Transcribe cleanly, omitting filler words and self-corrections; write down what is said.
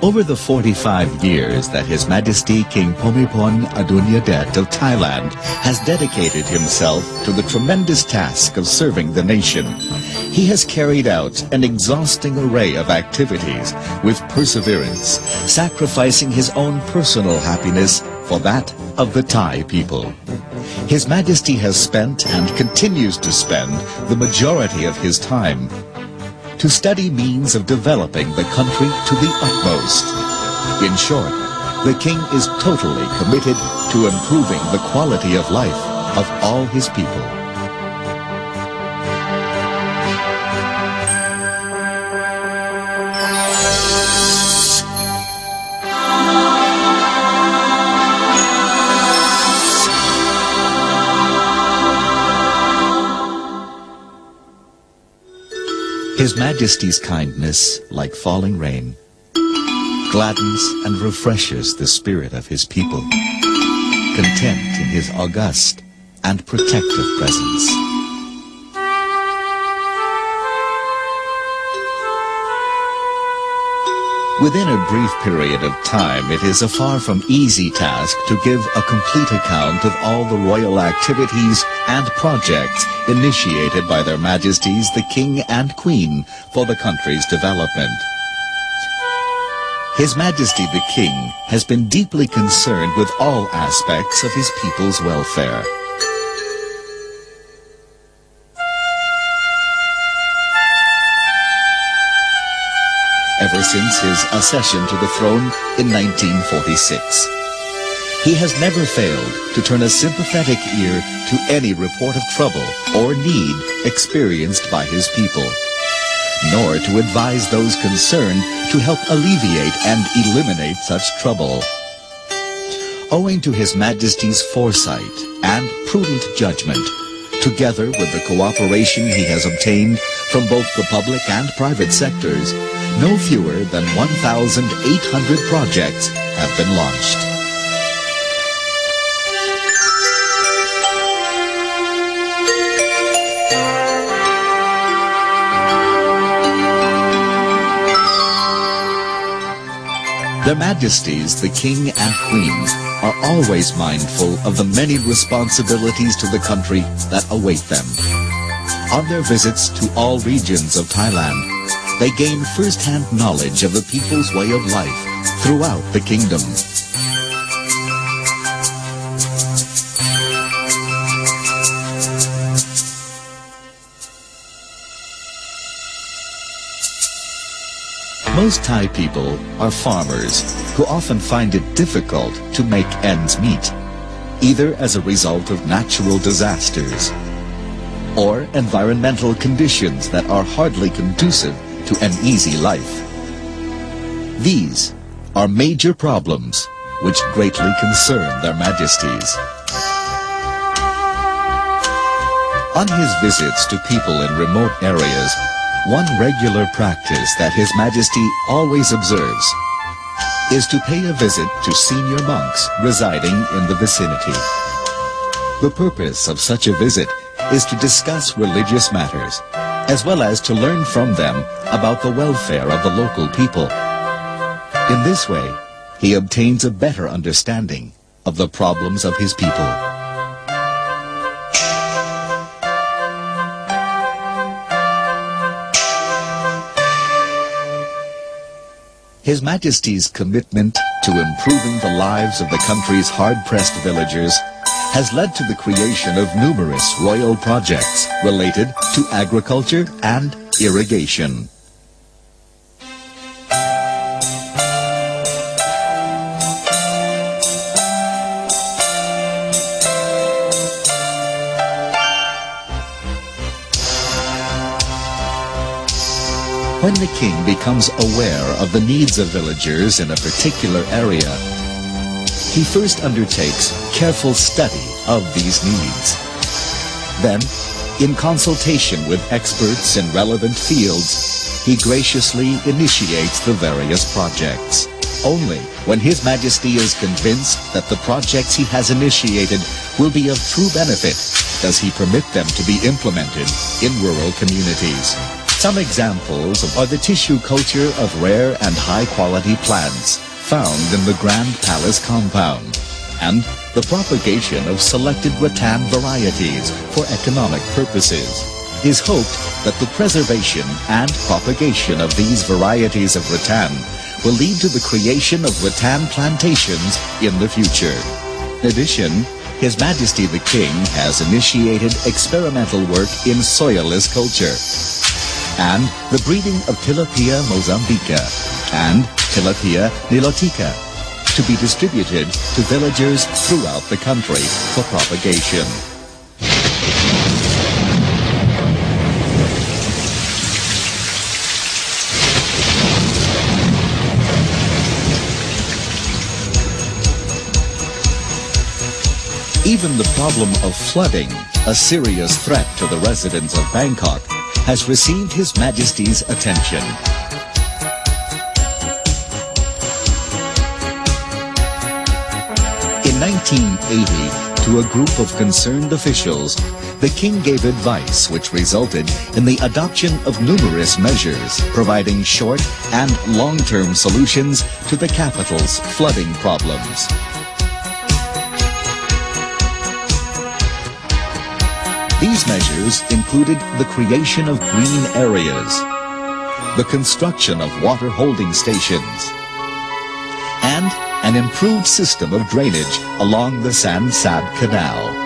Over the 45 years that His Majesty King Bhumibol Adulyadej of Thailand has dedicated himself to the tremendous task of serving the nation, he has carried out an exhausting array of activities with perseverance, sacrificing his own personal happiness for that of the Thai people. His Majesty has spent and continues to spend the majority of his time to study means of developing the country to the utmost. In short, the King is totally committed to improving the quality of life of all his people. His Majesty's kindness, like falling rain, gladdens and refreshes the spirit of his people, content in his august and protective presence. Within a brief period of time, it is a far from easy task to give a complete account of all the royal activities and projects initiated by their Majesties the King and Queen for the country's development. His Majesty the King has been deeply concerned with all aspects of his people's welfare. Ever since his accession to the throne in 1946. He has never failed to turn a sympathetic ear to any report of trouble or need experienced by his people, nor to advise those concerned to help alleviate and eliminate such trouble. Owing to His Majesty's foresight and prudent judgment, together with the cooperation he has obtained from both the public and private sectors, no fewer than 1,800 projects have been launched. Their Majesties, the King and Queens, are always mindful of the many responsibilities to the country that await them. On their visits to all regions of Thailand, they gain first-hand knowledge of the people's way of life throughout the kingdom. Most Thai people are farmers who often find it difficult to make ends meet, either as a result of natural disasters or environmental conditions that are hardly conducive to an easy life. These are major problems which greatly concern their Majesties. On his visits to people in remote areas, one regular practice that His Majesty always observes is to pay a visit to senior monks residing in the vicinity. The purpose of such a visit is to discuss religious matters, as well as to learn from them about the welfare of the local people. In this way, he obtains a better understanding of the problems of his people. His Majesty's commitment to improving the lives of the country's hard-pressed villagers has led to the creation of numerous royal projects related to agriculture and irrigation. When the king becomes aware of the needs of villagers in a particular area, he first undertakes careful study of these needs. Then, in consultation with experts in relevant fields, he graciously initiates the various projects. Only when His Majesty is convinced that the projects he has initiated will be of true benefit does he permit them to be implemented in rural communities. Some examples are the tissue culture of rare and high-quality plants found in the Grand Palace compound, and the propagation of selected rattan varieties for economic purposes. It is hoped that the preservation and propagation of these varieties of rattan will lead to the creation of rattan plantations in the future. In addition, His Majesty the King has initiated experimental work in soilless culture and the breeding of Tilapia mozambica and Tilapia nilotica to be distributed to villagers throughout the country for propagation. Even the problem of flooding, a serious threat to the residents of Bangkok, has received His Majesty's attention. In 1980, to a group of concerned officials, the King gave advice which resulted in the adoption of numerous measures providing short and long-term solutions to the capital's flooding problems. These measures included the creation of green areas, the construction of water holding stations, and an improved system of drainage along the San Sad Canal.